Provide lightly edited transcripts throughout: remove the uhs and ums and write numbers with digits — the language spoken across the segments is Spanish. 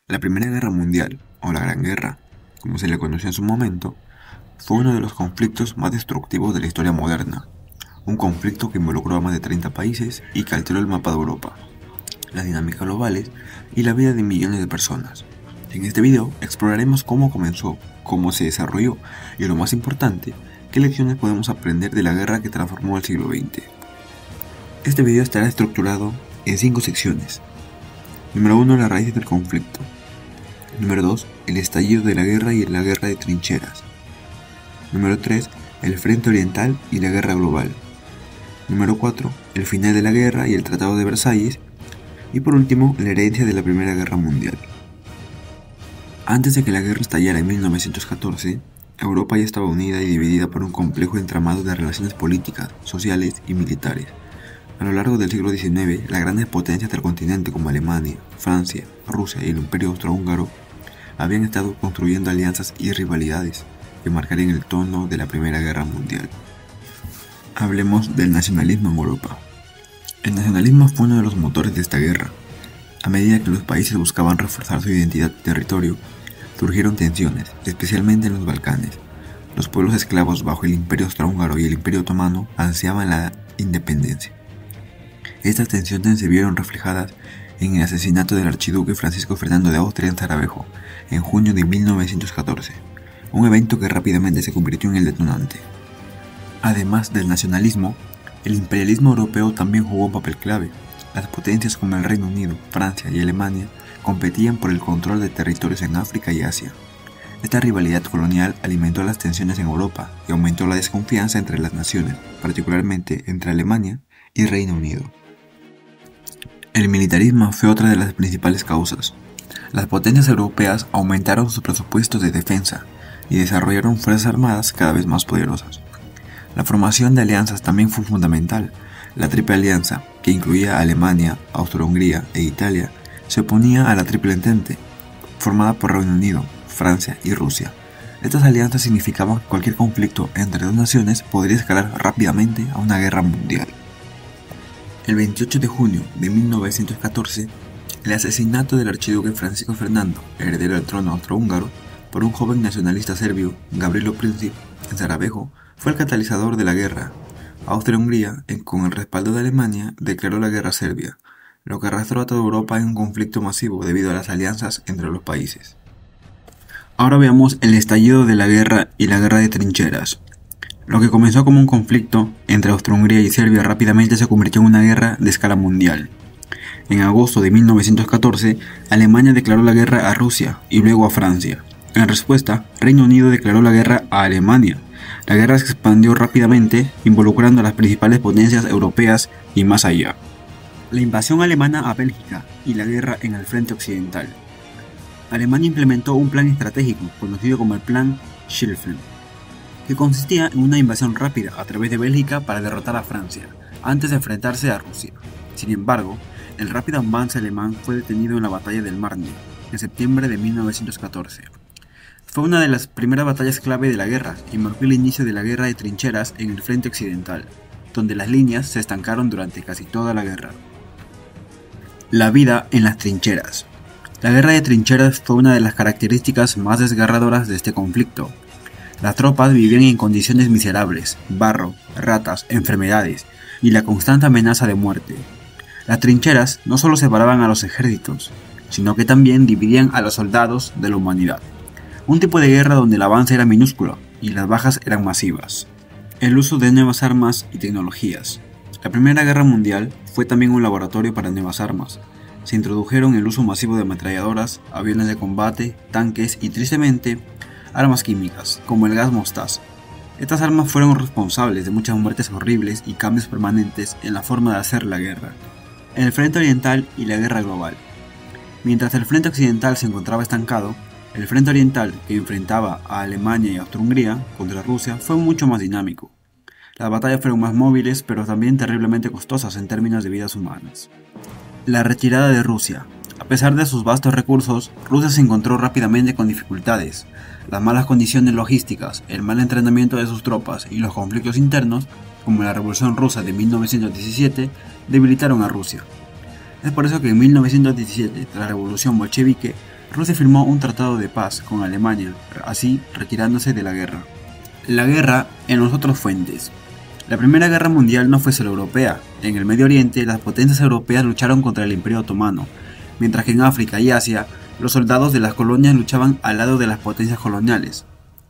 La Primera Guerra Mundial, o la Gran Guerra, como se le conoció en su momento, fue uno de los conflictos más destructivos de la historia moderna. Un conflicto que involucró a más de 30 países y que alteró el mapa de Europa, las dinámicas globales y la vida de millones de personas. En este video exploraremos cómo comenzó, cómo se desarrolló y, lo más importante, qué lecciones podemos aprender de la guerra que transformó el siglo XX. Este video estará estructurado en 5 secciones. Número 1. Las raíces del conflicto. Número 2. El estallido de la guerra y la guerra de trincheras. Número 3. El frente oriental y la guerra global. Número 4. El final de la guerra y el Tratado de Versalles. Y por último, la herencia de la Primera Guerra Mundial. Antes de que la guerra estallara en 1914, Europa ya estaba unida y dividida por un complejo entramado de relaciones políticas, sociales y militares. A lo largo del siglo XIX, las grandes potencias del continente como Alemania, Francia, Rusia y el Imperio Austrohúngaro habían estado construyendo alianzas y rivalidades que marcarían el tono de la Primera Guerra Mundial. Hablemos del nacionalismo en Europa. El nacionalismo fue uno de los motores de esta guerra. A medida que los países buscaban reforzar su identidad y territorio, surgieron tensiones, especialmente en los Balcanes. Los pueblos esclavos bajo el Imperio Austrohúngaro y el Imperio Otomano ansiaban la independencia. Estas tensiones se vieron reflejadas en el asesinato del archiduque Francisco Fernando de Austria en Sarajevo, en junio de 1914, un evento que rápidamente se convirtió en el detonante. Además del nacionalismo, el imperialismo europeo también jugó un papel clave. Las potencias como el Reino Unido, Francia y Alemania competían por el control de territorios en África y Asia. Esta rivalidad colonial alimentó las tensiones en Europa y aumentó la desconfianza entre las naciones, particularmente entre Alemania y Reino Unido. El militarismo fue otra de las principales causas. Las potencias europeas aumentaron sus presupuestos de defensa y desarrollaron fuerzas armadas cada vez más poderosas. La formación de alianzas también fue fundamental. La Triple Alianza, que incluía a Alemania, Austria-Hungría e Italia, se oponía a la Triple Entente, formada por Reino Unido, Francia y Rusia. Estas alianzas significaban que cualquier conflicto entre dos naciones podría escalar rápidamente a una guerra mundial. El 28 de junio de 1914, el asesinato del archiduque Francisco Fernando, heredero del trono austrohúngaro, por un joven nacionalista serbio, Gavrilo Princip, en Sarajevo, fue el catalizador de la guerra. Austria-Hungría, con el respaldo de Alemania, declaró la guerra a Serbia, lo que arrastró a toda Europa en un conflicto masivo debido a las alianzas entre los países. Ahora veamos el estallido de la guerra y la guerra de trincheras. Lo que comenzó como un conflicto entre Austria-Hungría y Serbia rápidamente se convirtió en una guerra de escala mundial. En agosto de 1914, Alemania declaró la guerra a Rusia y luego a Francia. En respuesta, Reino Unido declaró la guerra a Alemania. La guerra se expandió rápidamente, involucrando a las principales potencias europeas y más allá. La invasión alemana a Bélgica y la guerra en el frente occidental. Alemania implementó un plan estratégico conocido como el Plan Schlieffen, que consistía en una invasión rápida a través de Bélgica para derrotar a Francia, antes de enfrentarse a Rusia. Sin embargo, el rápido avance alemán fue detenido en la batalla del Marne, en septiembre de 1914. Fue una de las primeras batallas clave de la guerra y marcó el inicio de la guerra de trincheras en el frente occidental, donde las líneas se estancaron durante casi toda la guerra. La vida en las trincheras. La guerra de trincheras fue una de las características más desgarradoras de este conflicto. Las tropas vivían en condiciones miserables, barro, ratas, enfermedades y la constante amenaza de muerte. Las trincheras no solo separaban a los ejércitos, sino que también dividían a los soldados de la humanidad. Un tipo de guerra donde el avance era minúsculo y las bajas eran masivas. El uso de nuevas armas y tecnologías. La Primera Guerra Mundial fue también un laboratorio para nuevas armas. Se introdujeron el uso masivo de ametralladoras, aviones de combate, tanques y, tristemente, armas químicas, como el gas mostaza. Estas armas fueron responsables de muchas muertes horribles y cambios permanentes en la forma de hacer la guerra. El frente oriental y la guerra global. Mientras el frente occidental se encontraba estancado, el frente oriental, que enfrentaba a Alemania y Austria-Hungría contra Rusia, fue mucho más dinámico. Las batallas fueron más móviles, pero también terriblemente costosas en términos de vidas humanas. La retirada de Rusia. A pesar de sus vastos recursos, Rusia se encontró rápidamente con dificultades. Las malas condiciones logísticas, el mal entrenamiento de sus tropas y los conflictos internos, como la Revolución Rusa de 1917, debilitaron a Rusia. Es por eso que en 1917, tras la Revolución Bolchevique, Rusia firmó un tratado de paz con Alemania, así retirándose de la guerra. La guerra en los otros fuentes. La Primera Guerra Mundial no fue solo europea. En el Medio Oriente, las potencias europeas lucharon contra el Imperio Otomano, mientras que en África y Asia, los soldados de las colonias luchaban al lado de las potencias coloniales,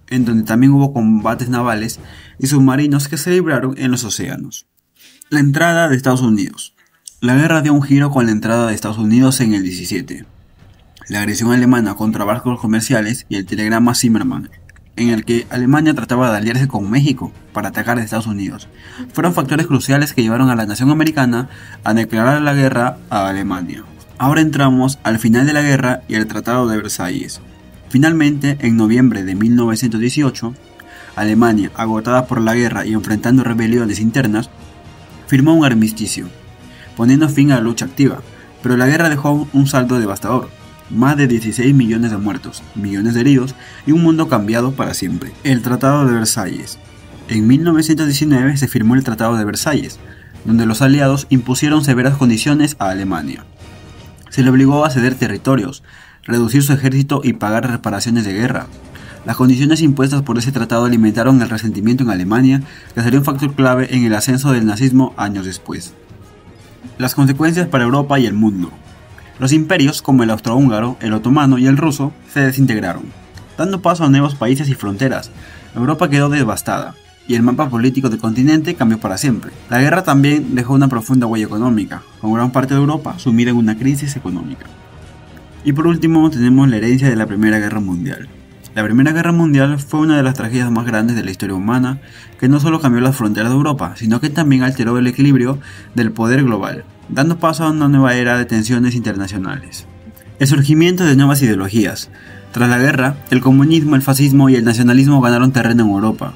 en donde también hubo combates navales y submarinos que se libraron en los océanos. La entrada de Estados Unidos. La guerra dio un giro con la entrada de Estados Unidos en el 17. La agresión alemana contra barcos comerciales y el telegrama Zimmermann, en el que Alemania trataba de aliarse con México para atacar a Estados Unidos, fueron factores cruciales que llevaron a la nación americana a declarar la guerra a Alemania. Ahora entramos al final de la guerra y al Tratado de Versalles. Finalmente, en noviembre de 1918, Alemania, agotada por la guerra y enfrentando rebeliones internas, firmó un armisticio, poniendo fin a la lucha activa, pero la guerra dejó un saldo devastador. Más de 16 millones de muertos, millones de heridos y un mundo cambiado para siempre. El Tratado de Versalles. En 1919 se firmó el Tratado de Versalles, donde los aliados impusieron severas condiciones a Alemania. Se le obligó a ceder territorios, reducir su ejército y pagar reparaciones de guerra. Las condiciones impuestas por ese tratado alimentaron el resentimiento en Alemania, que sería un factor clave en el ascenso del nazismo años después. Las consecuencias para Europa y el mundo. Los imperios, como el austrohúngaro, el otomano y el ruso, se desintegraron, dando paso a nuevos países y fronteras. Europa quedó devastada, y el mapa político del continente cambió para siempre. La guerra también dejó una profunda huella económica, con gran parte de Europa sumida en una crisis económica. Y por último tenemos la herencia de la Primera Guerra Mundial. La Primera Guerra Mundial fue una de las tragedias más grandes de la historia humana, que no solo cambió las fronteras de Europa, sino que también alteró el equilibrio del poder global, dando paso a una nueva era de tensiones internacionales. El surgimiento de nuevas ideologías. Tras la guerra, el comunismo, el fascismo y el nacionalismo ganaron terreno en Europa.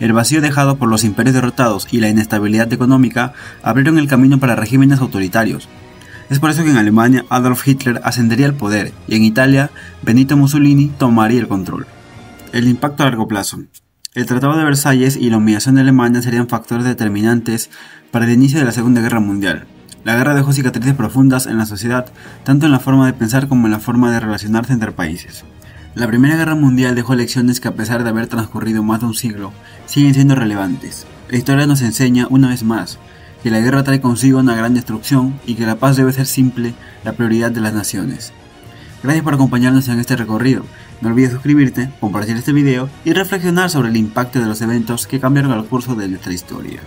El vacío dejado por los imperios derrotados y la inestabilidad económica abrieron el camino para regímenes autoritarios. Es por eso que en Alemania Adolf Hitler ascendería al poder y en Italia Benito Mussolini tomaría el control. El impacto a largo plazo. El Tratado de Versalles y la humillación de Alemania serían factores determinantes para el inicio de la Segunda Guerra Mundial. La guerra dejó cicatrices profundas en la sociedad, tanto en la forma de pensar como en la forma de relacionarse entre países. La Primera Guerra Mundial dejó lecciones que, a pesar de haber transcurrido más de un siglo, siguen siendo relevantes. La historia nos enseña, una vez más, que la guerra trae consigo una gran destrucción y que la paz debe ser siempre la prioridad de las naciones. Gracias por acompañarnos en este recorrido. No olvides suscribirte, compartir este video y reflexionar sobre el impacto de los eventos que cambiaron el curso de nuestra historia.